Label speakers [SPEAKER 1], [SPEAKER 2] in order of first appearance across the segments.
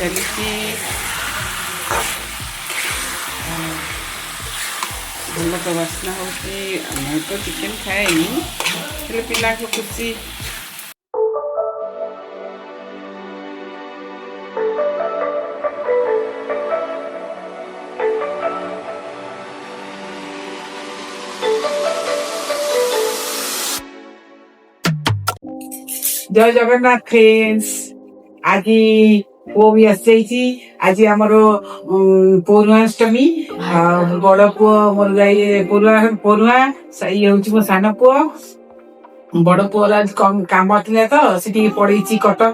[SPEAKER 1] चलती ଭଲ ତ ବାସ୍ନା ହେଉଛି। ମୁଁ ତ ଚିକେନ୍ ଖାଏନି, ହେଲେ ପିଲାଙ୍କୁ ଖୁସି। जय जगन्नाथ फ्रेंड्स। आज पुओ भी आसी आज आमर पौर्णाष्टमी बड़ पुओ मोर जाई पौर्णा ये हूँ मो सान पुओ। बड़ पुओ आज काम थिला तो से पड़े कटक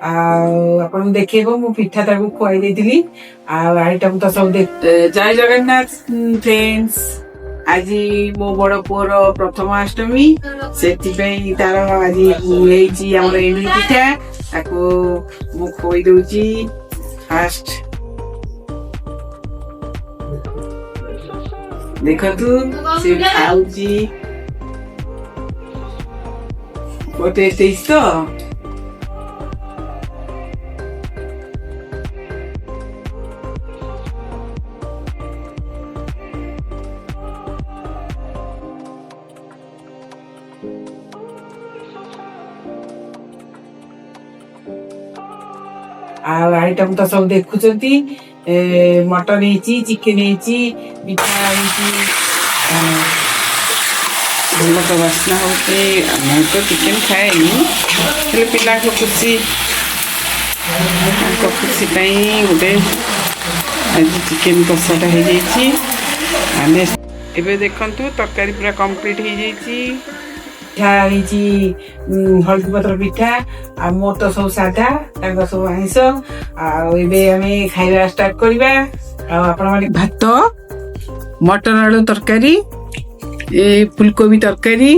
[SPEAKER 1] आप देखो मु पिठा ताकू खुआई देती आइटम तो सब जय जगन्नाथ फ्रेंड्स। आज मो बड़ पुओर प्रथमाष्टमी से तार आज आमर एंडुरी पिठा ताको मु खोई दउची। फास्ट देखतु से खाउची बहुत टेस्ट तो आइटम तो सब देखुं मटन चिकेन पिठा भल तो बास्ना हो तो चिकेन खाएनी हेल्ले पिला खुशी खुशी गोटे आज चिकेन कषाटा हो जाए। देखु तरकारी पूरा कंप्लीट हो जाए। हल्दी पत्र पिठा आ मोर तो सब साधा सब आइस आम खाइबा स्टार्ट करवा। भात मटर आलू तरकारी फुलकोबी तरकारी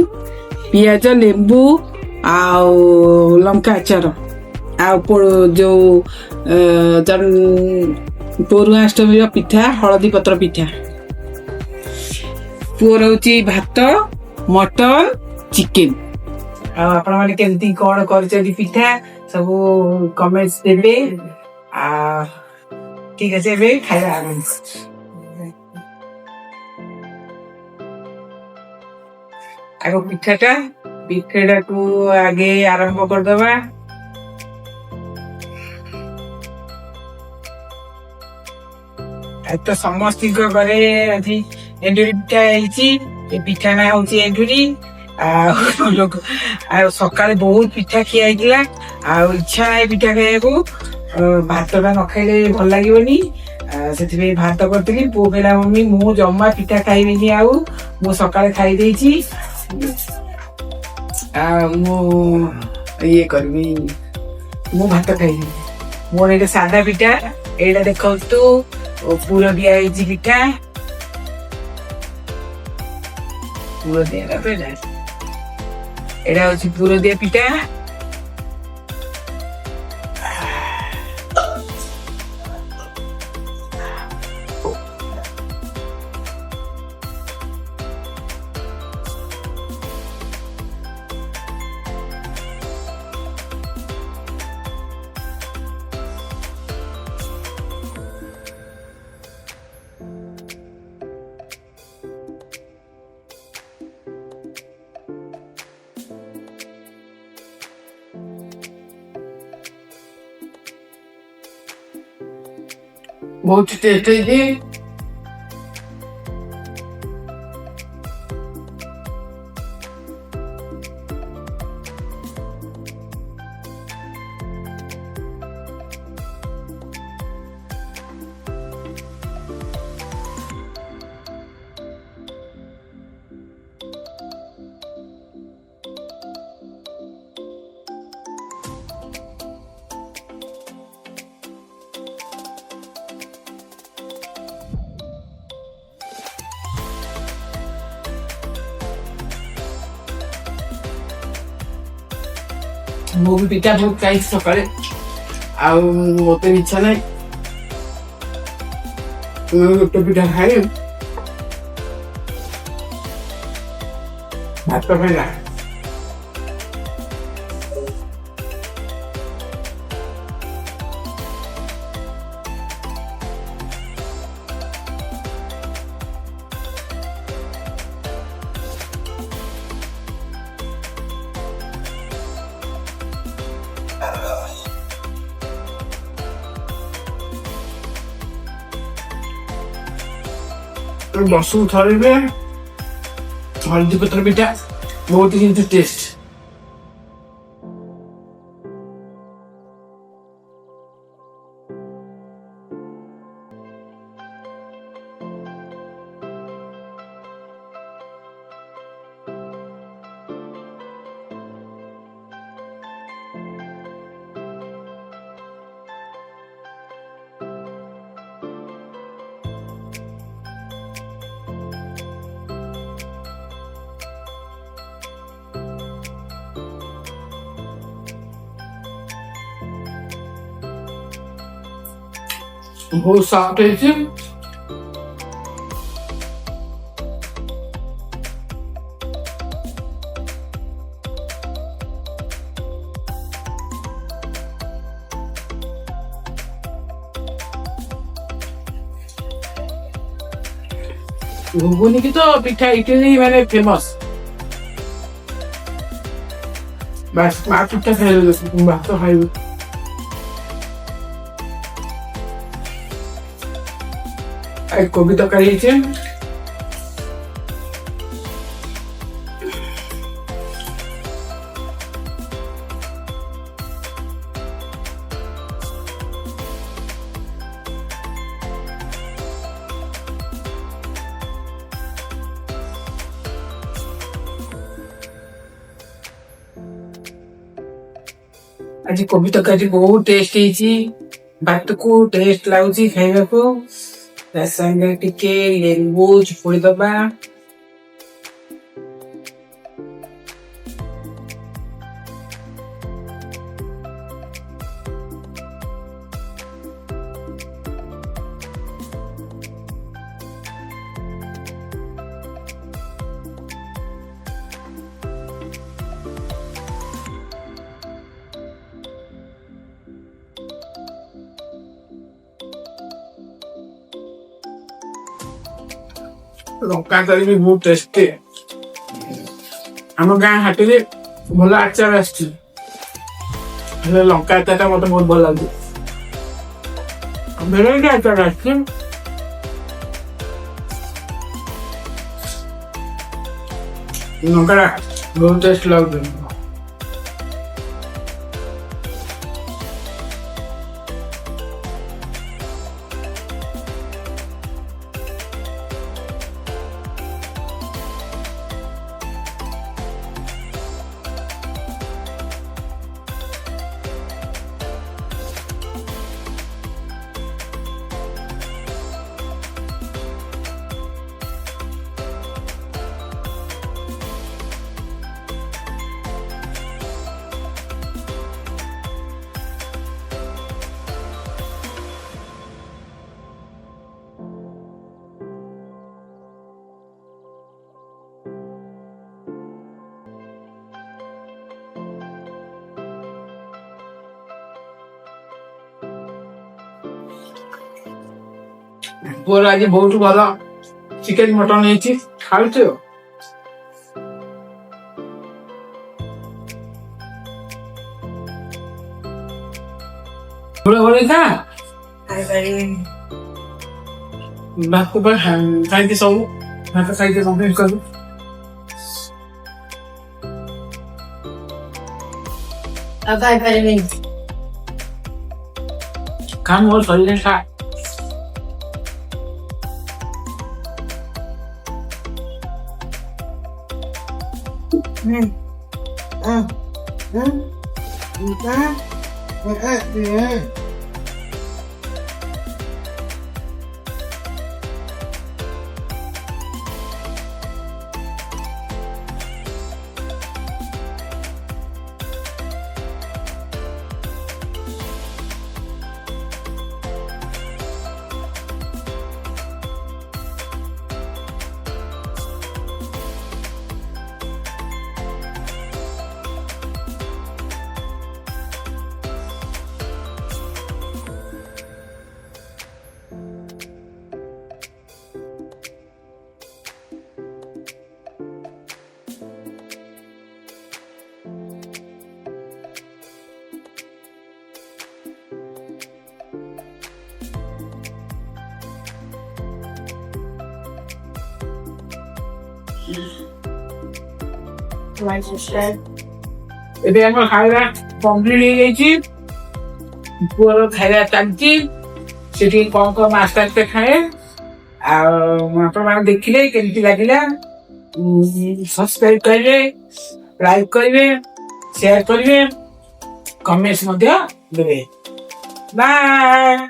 [SPEAKER 1] पियाज लेंबू आ लंका आचार जो पौर्णाष्टमी पिठा हलदी पत्र पिठा पुअर हूँ भात मटन चिकेन आपमती कौन कर पिठा सब कमेंट्स देवे। ठीक है खाइबा आग पिठाटा को आगे आरंभ करदबा। तो समस्त घरे आज एंडुरी पिठा पिठा ना हूँ एंडुरी सकाଳେ बहुत पिठा खिया इच्छा है पिठा खाइबा भातटा न खाइले भल लगे से भात करी पुओ कहला मम्मी मु जमा पिठा खाइबेनी मु सकाळे खाई देछि ये करबी मु भात खाइबी मोर ये सादा पिठा एटा देखो तो पूरा दिया पिठा पूरा दिया एटा हूँ पूरा दिया पिठा। बहुत टेस्ट है। मु भी पिठा बहुत खाई सकाळे मत इच्छा ना गोटे पिठा खाए भात खाइला ବର୍ଷକୁ ଥରେ ହୁଏ ହଳଦୀ ପତ୍ର ପିଠା, ବହୁତ କିନ୍ତୁ ଟେଷ୍ଟ। बहुत सॉफ्ट है जी। घुगुनी की तो पिठा इडली मैंने फेमस। बस माँ पिठा खाई भात खाई कोबी तरकारी है। आज कोबी तरकारी बहुत टेस्ट है। भात को टेस्ट लगुच खाइबा को संगे टिके लेंबू चिपुड़ी दबा। लंका तरी भी बहुत टेस्टी। आम गाँ हाट में भल आचार लंका आचार मत बहुत भल लगे। भेराइटी आचार लंका बहुत टेस्ट लगे। पुअर आज बहुत भल चिकेन मटन है खाऊ भात को खाई सब भात खाई कम्प्लीट कर काम और शरीर खा ଏବେ ଆମ ଖାଇବା କମ୍ପ୍ଲିଟ ହେଇଯାଇଛି। ପୁଅର ଖାଇବା ଚାଲିଛି। ସେ ଟିକେ କଣ କଣ ଆସ୍ତେ ଆସ୍ତେ ଖାଏ। ଆଉ ଆପଣମାନେ ଦେଖିଲେ କେମିତି ଲାଗିଲା ସବସ୍କ୍ରାଇବ କରିବେ, ଲାଇକ୍ କରିବେ, ସେୟାର କରିବେ, କମେଣ୍ଟ ମଧ୍ୟ ଦେବେ। ବାଏ।